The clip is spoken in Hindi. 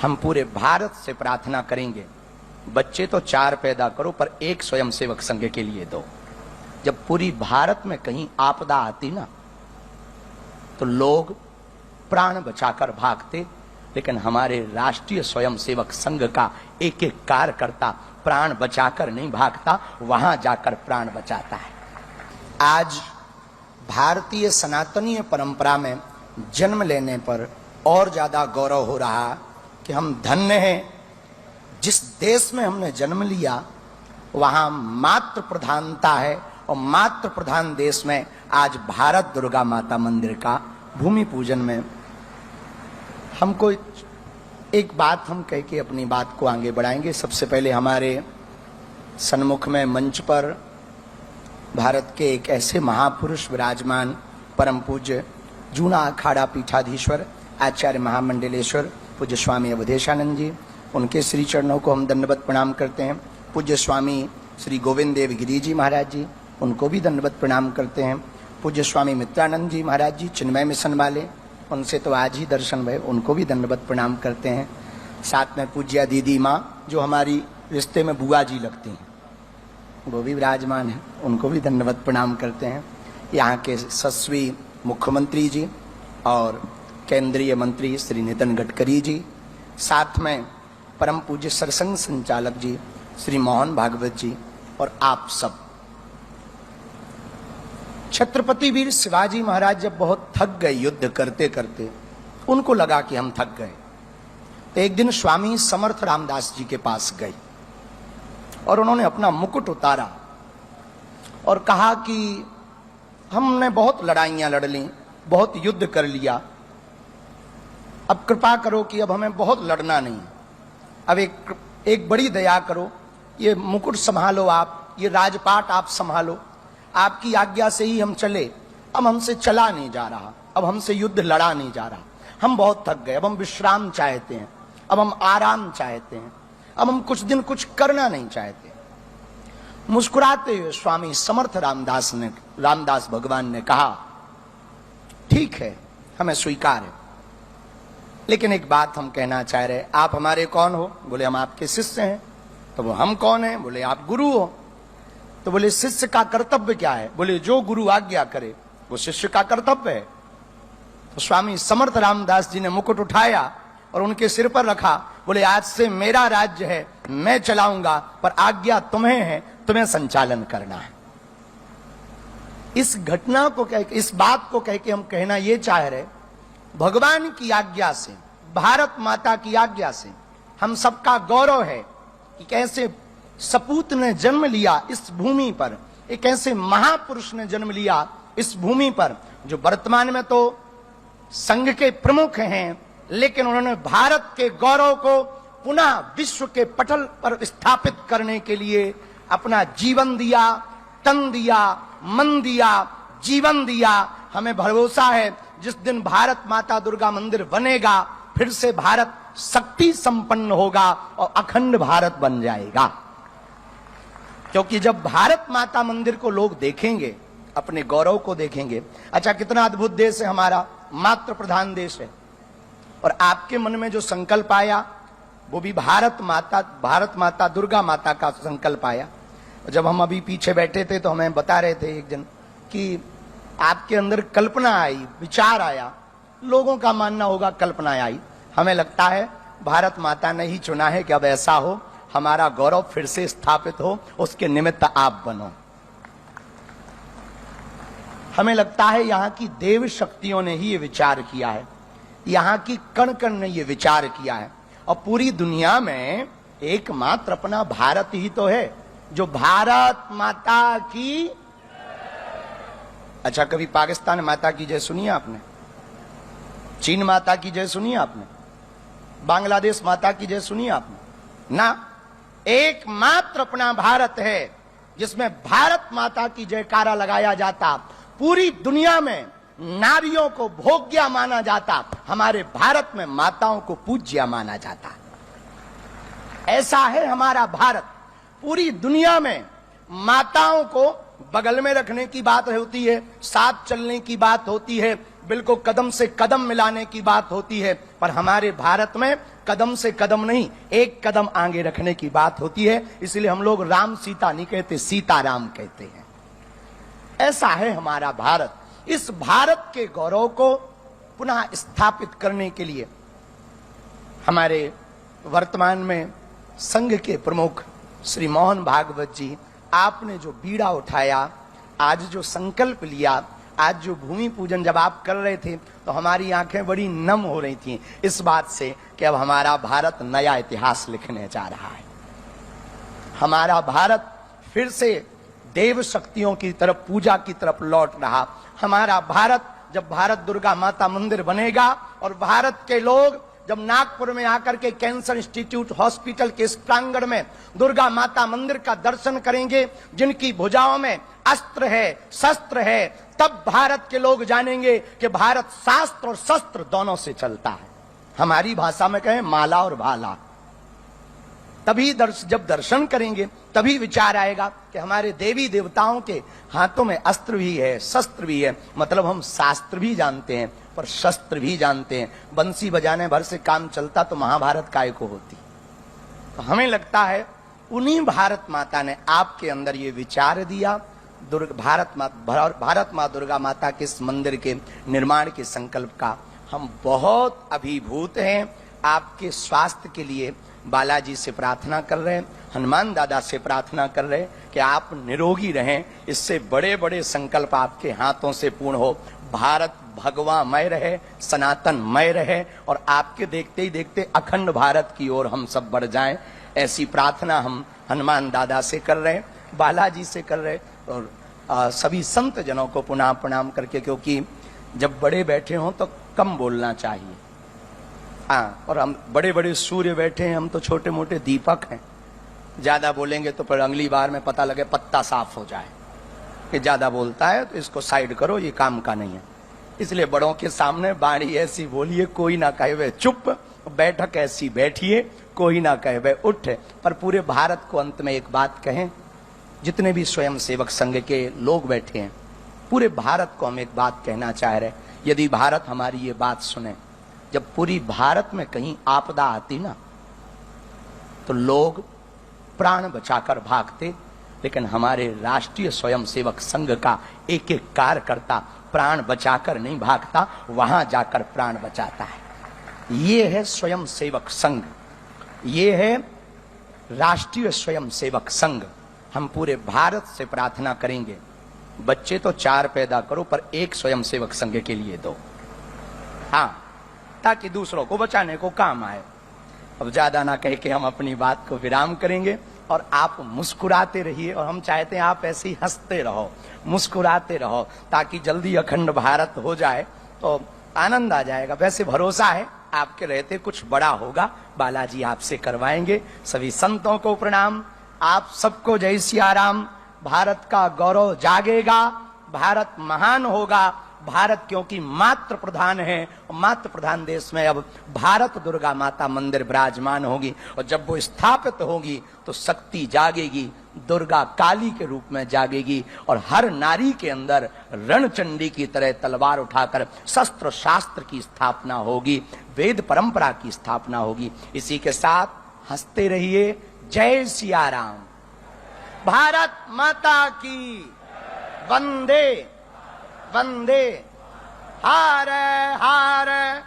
हम पूरे भारत से प्रार्थना करेंगे, बच्चे तो 4 पैदा करो पर एक स्वयंसेवक संघ के लिए दो। जब पूरी भारत में कहीं आपदा आती ना तो लोग प्राण बचाकर भागते, लेकिन हमारे राष्ट्रीय स्वयंसेवक संघ का एक एक कार्यकर्ता प्राण बचाकर नहीं भागता, वहां जाकर प्राण बचाता है। आज भारतीय सनातनीय परंपरा में जन्म लेने पर और ज्यादा गौरव हो रहा कि हम धन्य हैं। जिस देश में हमने जन्म लिया वहां मातृ प्रधानता है, और मातृ प्रधान देश में आज भारत दुर्गा माता मंदिर का भूमि पूजन में हमको एक बात हम कह के अपनी बात को आगे बढ़ाएंगे। सबसे पहले हमारे सन्मुख में मंच पर भारत के एक ऐसे महापुरुष विराजमान, परम पूज्य जूना अखाड़ा पीठाधीश्वर आचार्य महामंडलेश्वर पूज्य स्वामी अवधेशानंद जी, उनके श्री चरणों को हम दंडवत प्रणाम करते हैं। पूज्य स्वामी श्री गोविंद देव गिरी जी महाराज जी, उनको भी दंडवत प्रणाम करते हैं। पूज्य स्वामी मित्रानंद जी महाराज जी, चिन्मय मिशन वाले, उनसे तो आज ही दर्शन भय, उनको भी दंडवत प्रणाम करते हैं। साथ में पूज्य दीदी माँ जो हमारी रिश्ते में बुआ जी लगती हैं, वो भी विराजमान हैं, उनको भी दंडवत प्रणाम करते हैं। यहाँ के यशस्वी मुख्यमंत्री जी और केंद्रीय मंत्री श्री नितिन गडकरी जी, साथ में परम पूज्य सरसंघ संचालक जी श्री मोहन भागवत जी, और आप सब। छत्रपति वीर शिवाजी महाराज जब बहुत थक गए युद्ध करते करते, उनको लगा कि हम थक गए, तो एक दिन स्वामी समर्थ रामदास जी के पास गए और उन्होंने अपना मुकुट उतारा और कहा कि हमने बहुत लड़ाइयां लड़ ली, बहुत युद्ध कर लिया, अब कृपा करो कि अब हमें बहुत लड़ना नहीं, अब एक बड़ी दया करो, ये मुकुट संभालो आप, ये राजपाट आप संभालो, आपकी आज्ञा से ही हम चले। अब हमसे चला नहीं जा रहा, अब हमसे युद्ध लड़ा नहीं जा रहा, हम बहुत थक गए, अब हम विश्राम चाहते हैं, अब हम आराम चाहते हैं, अब हम कुछ दिन कुछ करना नहीं चाहते। मुस्कुराते हुए स्वामी समर्थ रामदास भगवान ने कहा, ठीक है, हमें स्वीकार है, लेकिन एक बात हम कहना चाह रहे, आप हमारे कौन हो? बोले हम आपके शिष्य हैं। तो वो हम कौन हैं? बोले आप गुरु हो। तो बोले शिष्य का कर्तव्य क्या है? बोले जो गुरु आज्ञा करे वो शिष्य का कर्तव्य है। तो स्वामी समर्थ रामदास जी ने मुकुट उठाया और उनके सिर पर रखा, बोले आज से मेरा राज्य है, मैं चलाऊंगा, पर आज्ञा तुम्हें है, तुम्हें संचालन करना है। इस घटना को कह के, इस बात को कह के हम कहना ये चाह रहे, भगवान की आज्ञा से, भारत माता की आज्ञा से हम सबका गौरव है कि कैसे सपूत ने जन्म लिया इस भूमि पर, एक ऐसे महापुरुष ने जन्म लिया इस भूमि पर, जो वर्तमान में तो संघ के प्रमुख हैं, लेकिन उन्होंने भारत के गौरव को पुनः विश्व के पटल पर स्थापित करने के लिए अपना जीवन दिया, तन दिया, मन दिया, जीवन दिया। हमें भरोसा है जिस दिन भारत माता दुर्गा मंदिर बनेगा, फिर से भारत शक्ति संपन्न होगा और अखंड भारत बन जाएगा। क्योंकि जब भारत माता मंदिर को लोग देखेंगे, अपने गौरव को देखेंगे, अच्छा कितना अद्भुत देश है हमारा, मातृ प्रधान देश है, और आपके मन में जो संकल्प आया वो भी भारत माता दुर्गा माता का संकल्प आया। जब हम अभी पीछे बैठे थे तो हमें बता रहे थे एक जन कि आपके अंदर कल्पना आई, विचार आया, लोगों का मानना होगा कल्पना आई, हमें लगता है भारत माता ने ही चुना है कि अब ऐसा हो, हमारा गौरव फिर से स्थापित हो, उसके निमित्त आप बनो। हमें लगता है यहाँ की देव शक्तियों ने ही ये विचार किया है, यहाँ की कण कण ने ये विचार किया है, और पूरी दुनिया में एकमात्र अपना भारत ही तो है जो भारत माता की। अच्छा कभी पाकिस्तान माता की जय सुनी आपने? चीन माता की जय सुनी आपने? बांग्लादेश माता की जय सुनी आपने? ना, एकमात्र अपना भारत है जिसमें भारत माता की जयकारा लगाया जाता, पूरी दुनिया में नारियों को भोग्या माना जाता, हमारे भारत में माताओं को पूज्या माना जाता। ऐसा है हमारा भारत। पूरी दुनिया में माताओं को बगल में रखने की बात होती है, साथ चलने की बात होती है, बिल्कुल कदम से कदम मिलाने की बात होती है, पर हमारे भारत में कदम से कदम नहीं, एक कदम आगे रखने की बात होती है। इसलिए हम लोग राम सीता नहीं कहते, सीताराम कहते हैं। ऐसा है हमारा भारत। इस भारत के गौरव को पुनः स्थापित करने के लिए हमारे वर्तमान में संघ के प्रमुख श्री मोहन भागवत जी, आपने जो बीड़ा उठाया, आज जो संकल्प लिया, आज जो भूमि पूजन जब आप कर रहे थे तो हमारी आंखें बड़ी नम हो रही थीं इस बात से कि अब हमारा भारत नया इतिहास लिखने जा रहा है। हमारा भारत फिर से देव शक्तियों की तरफ, पूजा की तरफ लौट रहा। हमारा भारत, जब भारत दुर्गा माता मंदिर बनेगा और भारत के लोग जब नागपुर में आकर के कैंसर इंस्टीट्यूट हॉस्पिटल के इस प्रांगण में दुर्गा माता मंदिर का दर्शन करेंगे, जिनकी भुजाओं में अस्त्र है, शस्त्र है, तब भारत के लोग जानेंगे कि भारत शास्त्र और शस्त्र दोनों से चलता है। हमारी भाषा में कहें माला और भाला। तभी जब दर्शन करेंगे तभी विचार आएगा कि हमारे देवी देवताओं के हाथों में अस्त्र भी है, शस्त्र भी है। मतलब हम शास्त्र भी जानते हैं पर शस्त्र भी जानते हैं। बंसी बजाने भर से काम चलता तो महाभारत काय को होती। तो हमें लगता है उन्हीं भारत माता ने आपके अंदर ये विचार दिया। भारत माँ दुर्गा माता के इस मंदिर के निर्माण के संकल्प का हम बहुत अभिभूत हैं। आपके स्वास्थ्य के लिए बालाजी से प्रार्थना कर रहे हैं, हनुमान दादा से प्रार्थना कर रहे हैं कि आप निरोगी रहें। इससे बड़े बड़े संकल्प आपके हाथों से पूर्ण हो। भारत भगवामय रहे, सनातनमय रहे और आपके देखते ही देखते अखंड भारत की ओर हम सब बढ़ जाएं। ऐसी प्रार्थना हम हनुमान दादा से कर रहे हैं, बालाजी से कर रहे हैं और सभी संत जनों को पुनः प्रणाम करके, क्योंकि जब बड़े बैठे हों तो कम बोलना चाहिए। हाँ, और हम बड़े बड़े सूर्य बैठे हैं, हम तो छोटे मोटे दीपक हैं। ज्यादा बोलेंगे तो फिर अगली बार में पता लगे पत्ता साफ हो जाए कि ज्यादा बोलता है, तो इसको साइड करो, ये काम का नहीं है। इसलिए बड़ों के सामने बाणी ऐसी बोलिए कोई ना कहे वे चुप, बैठक ऐसी बैठिए कोई ना कहे वे उठ। पर पूरे भारत को अंत में एक बात कहें, जितने भी स्वयं सेवक संघ के लोग बैठे हैं, पूरे भारत को हम एक बात कहना चाह रहे हैं। यदि भारत हमारी ये बात सुने, जब पूरी भारत में कहीं आपदा आती ना तो लोग प्राण बचाकर भागते, लेकिन हमारे राष्ट्रीय स्वयंसेवक संघ का एक एक कार्यकर्ता प्राण बचाकर नहीं भागता, वहां जाकर प्राण बचाता है। ये है स्वयंसेवक संघ, ये है राष्ट्रीय स्वयंसेवक संघ। हम पूरे भारत से प्रार्थना करेंगे, बच्चे तो 4 पैदा करो पर एक स्वयंसेवक संघ के लिए दो, हाँ, ताकि दूसरों को बचाने को काम आए। अब ज्यादा ना कह के हम अपनी बात को विराम करेंगे और आप मुस्कुराते रहिए। और हम चाहते हैं आप ऐसे ही हंसते रहो, मुस्कुराते रहो, ताकि जल्दी अखंड भारत हो जाए तो आनंद आ जाएगा। वैसे भरोसा है आपके रहते कुछ बड़ा होगा, बालाजी आपसे करवाएंगे। सभी संतों को प्रणाम, आप सबको जय सिया राम। भारत का गौरव जागेगा, भारत महान होगा। भारत क्योंकि मातृ प्रधान है, और मातृ प्रधान देश में अब भारत दुर्गा माता मंदिर विराजमान होगी, और जब वो स्थापित होगी तो शक्ति जागेगी, दुर्गा काली के रूप में जागेगी, और हर नारी के अंदर रणचंडी की तरह तलवार उठाकर शस्त्र शास्त्र की स्थापना होगी, वेद परंपरा की स्थापना होगी। इसी के साथ हंसते रहिए। जय सिया राम। भारत माता की वंदे वंदे। हारे हारे